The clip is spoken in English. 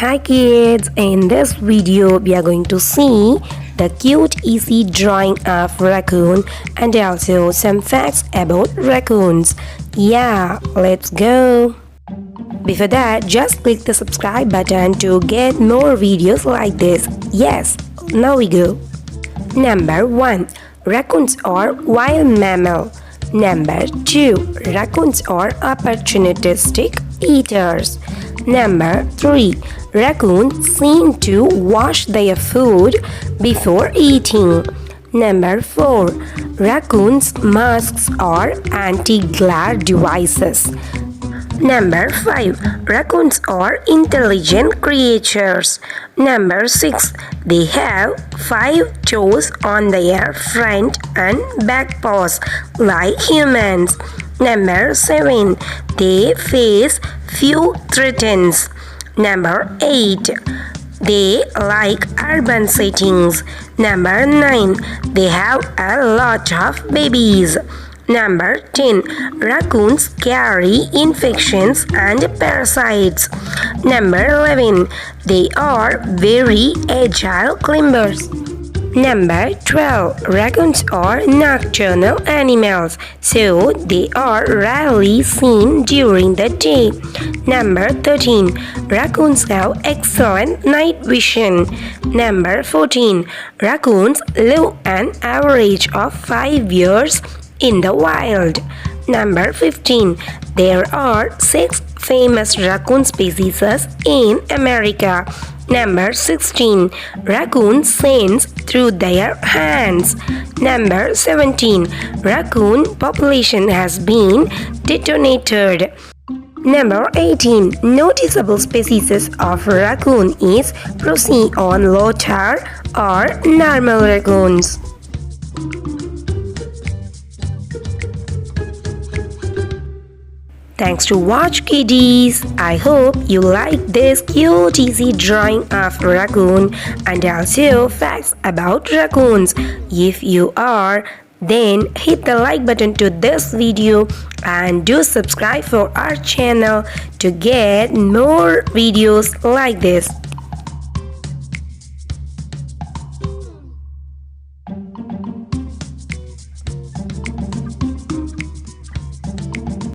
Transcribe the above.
Hi kids, in this video we are going to see the cute easy drawing of raccoon and also some facts about raccoons. Yeah, let's go. Before that, just click the subscribe button to get more videos like this. Yes, now we go. Number 1. Raccoons are wild mammal. Number 2. Raccoons are opportunistic eaters. Number 3. Raccoons seem to wash their food before eating. Number 4. Raccoons' masks are anti-glare devices. Number 5. Raccoons are intelligent creatures. Number 6. They have 5 toes on their front and back paws like humans. Number 7. They face few threats. Number 8. They like urban settings. Number 9. They have a lot of babies. Number 10. Raccoons carry infections and parasites. Number 11. They are very agile climbers. Number 12. Raccoons are nocturnal animals, so they are rarely seen during the day. Number 13. Raccoons have excellent night vision. Number 14. Raccoons live an average of 5 years in the wild. Number 15. There are 6 famous raccoon species in America. Number 16. Raccoons sense through their hands. Number 17. Raccoon population has been detonated. Number 18. Noticeable species of raccoon is Procyon lotar or normal raccoons. Thanks to watch kiddies. I hope you like this cute easy drawing of raccoon and also facts about raccoons. If you are, then hit the like button to this video and do subscribe for our channel to get more videos like this.